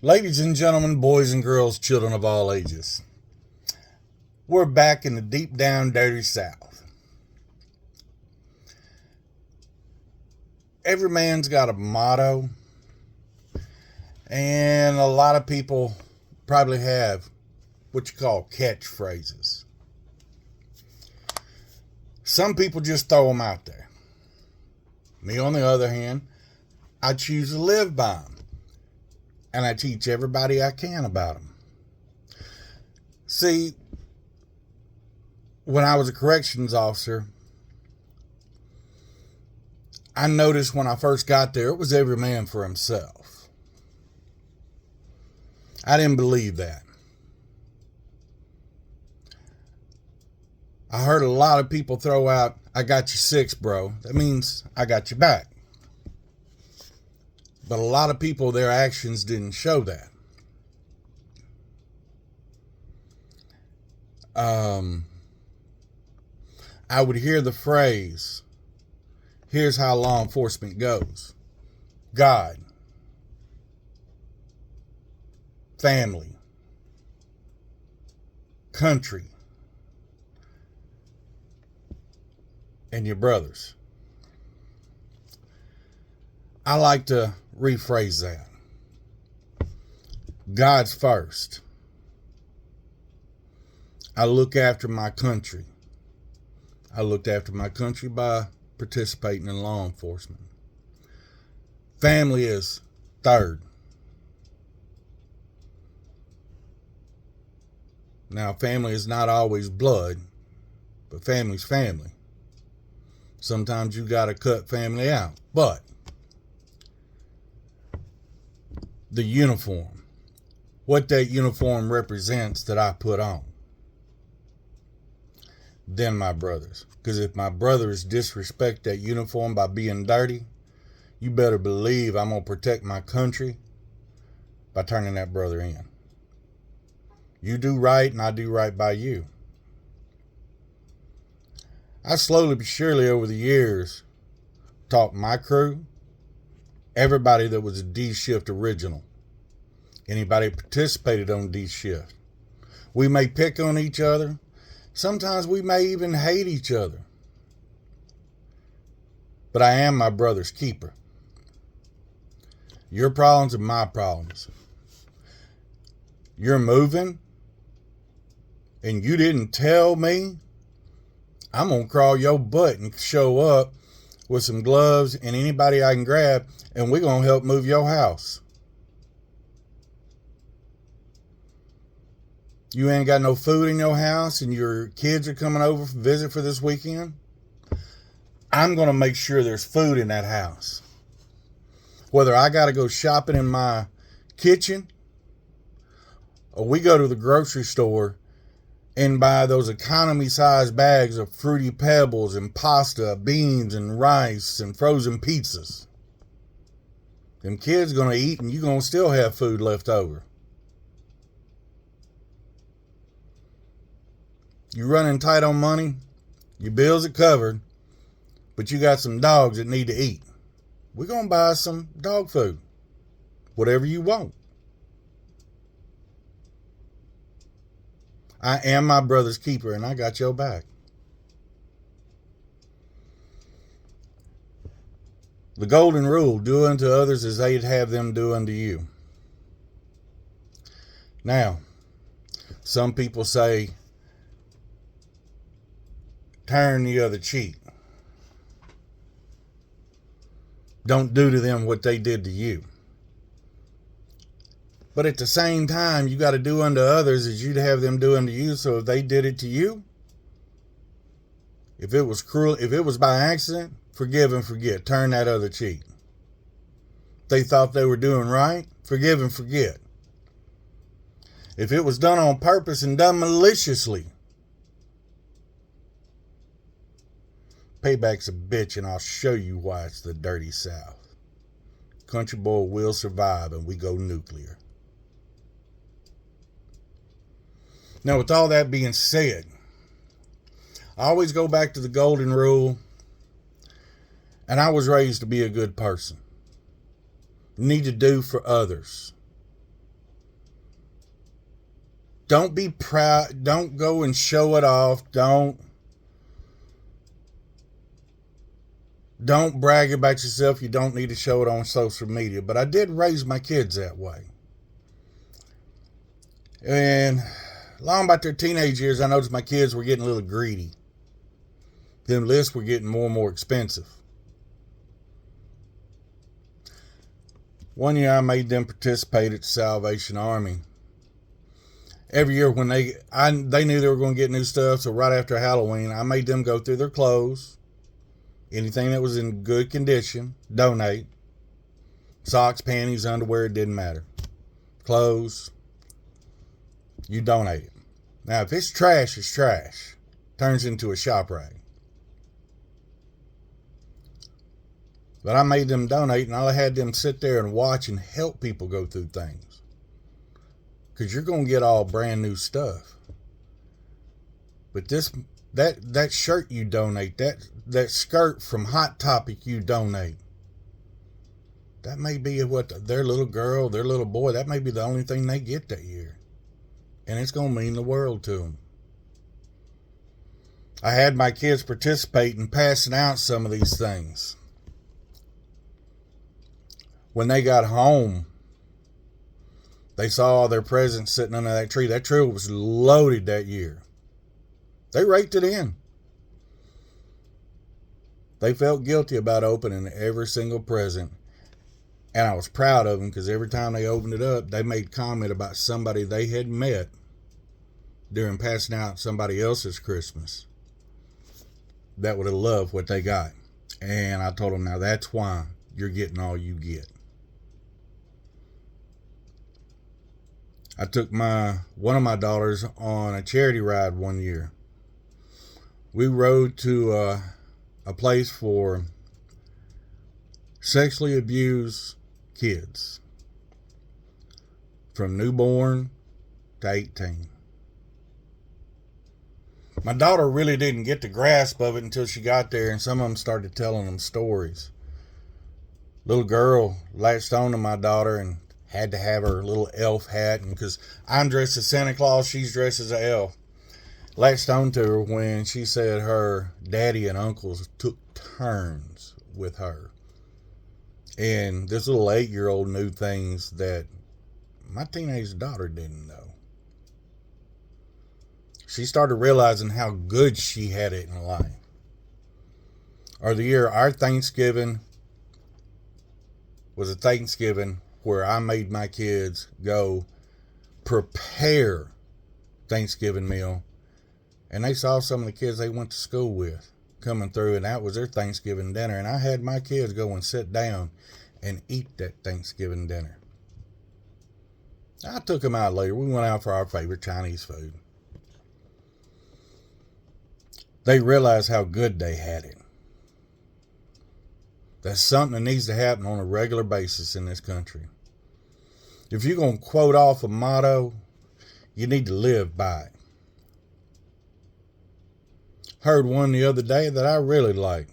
Ladies and gentlemen, boys and girls, children of all ages, we're back in the deep down dirty South. Every man's got a motto, and a lot of people probably have what you call catchphrases. Some people just throw them out there. Me, on the other hand, I choose to live by them, and I teach everybody I can about them. See, when I was a corrections officer, I noticed when I first got there, it was every man for himself. I didn't believe that. I heard a lot of people throw out, "I got you six, bro." That means I got you back. But a lot of people, their actions didn't show that. I would hear the phrase, "Here's how law enforcement goes: God, family, country, and your brothers." I like to rephrase that. God's first. I look after my country. I looked after my country by participating in law enforcement. Family is third. Now, family is not always blood, but family's family. Sometimes you got to cut family out. But the uniform, what that uniform represents that I put on, then my brothers. Because if my brothers disrespect that uniform by being dirty, you better believe I'm going to protect my country by turning that brother in. You do right and I do right by you. I slowly but surely over the years taught my crew, everybody that was a D shift original, anybody participated on D shift. We may pick on each other. Sometimes we may even hate each other. But I am my brother's keeper. Your problems are my problems. You're moving and you didn't tell me, I'm going to crawl your butt and show up with some gloves and anybody I can grab, and we're going to help move your house. You ain't got no food in your house and your kids are coming over for visit for this weekend. I'm going to make sure there's food in that house. Whether I got to go shopping in my kitchen or we go to the grocery store and buy those economy-sized bags of Fruity Pebbles and pasta, beans and rice and frozen pizzas. Them kids going to eat and you going to still have food left over. You running tight on money, your bills are covered, but you got some dogs that need to eat. We're going to buy some dog food, whatever you want. I am my brother's keeper and I got your back. The golden rule, do unto others as they'd have them do unto you. Now, some people say, turn the other cheek. Don't do to them what they did to you. But at the same time, you got to do unto others as you'd have them do unto you. So if they did it to you, if it was cruel, if it was by accident, forgive and forget. Turn that other cheek. If they thought they were doing right, forgive and forget. If it was done on purpose and done maliciously, payback's a bitch, and I'll show you why it's the dirty South. Country boy will survive, and we go nuclear. Now, with all that being said, I always go back to the golden rule, and I was raised to be a good person. You need to do for others. Don't be proud. Don't go and show it off. Don't brag about yourself. You don't need to show it on social media. But I did raise my kids that way. And long about their teenage years, I noticed my kids were getting a little greedy. Them lists were getting more and more expensive. One year I made them participate at the Salvation Army. Every year when they knew they were going to get new stuff, so right after Halloween, I made them go through their clothes. Anything that was in good condition, donate. Socks, panties, underwear, it didn't matter. Clothes, you donate it. Now, if it's trash, it's trash. Turns into a shop rag. But I made them donate, and I had them sit there and watch and help people go through things. Because you're going to get all brand new stuff. But that shirt you donate, that skirt from Hot Topic you donate, that may be what their little girl, their little boy, that may be the only thing they get that year. And it's going to mean the world to them. I had my kids participate in passing out some of these things. When they got home, they saw their presents sitting under that tree. That tree was loaded that year. They raked it in. They felt guilty about opening every single present. And I was proud of them because every time they opened it up, they made comment about somebody they had met during passing out somebody else's Christmas that would have loved what they got. And I told them, now that's why you're getting all you get. I took one of my daughters on a charity ride one year. We rode to a place for sexually abused kids from newborn to 18. My daughter really didn't get the grasp of it until she got there, and some of them started telling them stories. Little girl latched on to my daughter and had to have her little elf hat, and because I'm dressed as Santa Claus, she's dressed as an elf. Latched on to her when she said her daddy and uncles took turns with her. And this little 8-year-old knew things that my teenage daughter didn't know. She started realizing how good she had it in life. Or the year our Thanksgiving was a Thanksgiving where I made my kids go prepare Thanksgiving meal. And they saw some of the kids they went to school with coming through, and that was their Thanksgiving dinner. And I had my kids go and sit down and eat that Thanksgiving dinner. I took them out later. We went out for our favorite Chinese food. They realized how good they had it. That's something that needs to happen on a regular basis in this country. If you're going to quote off a motto, you need to live by it. Heard one the other day that I really like.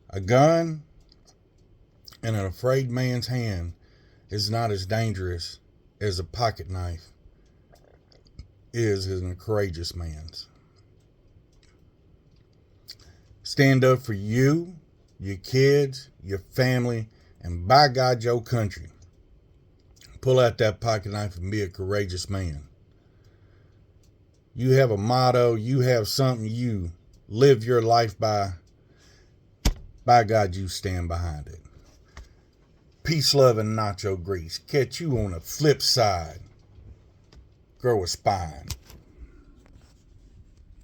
A gun in an afraid man's hand is not as dangerous as a pocket knife is in a courageous man's. Stand up for you, your kids, your family, and by God, your country. Pull out that pocket knife and be a courageous man. You have a motto, you have something you live your life by. By God, you stand behind it. Peace, love, and nacho grease. Catch you on the flip side. Grow a spine.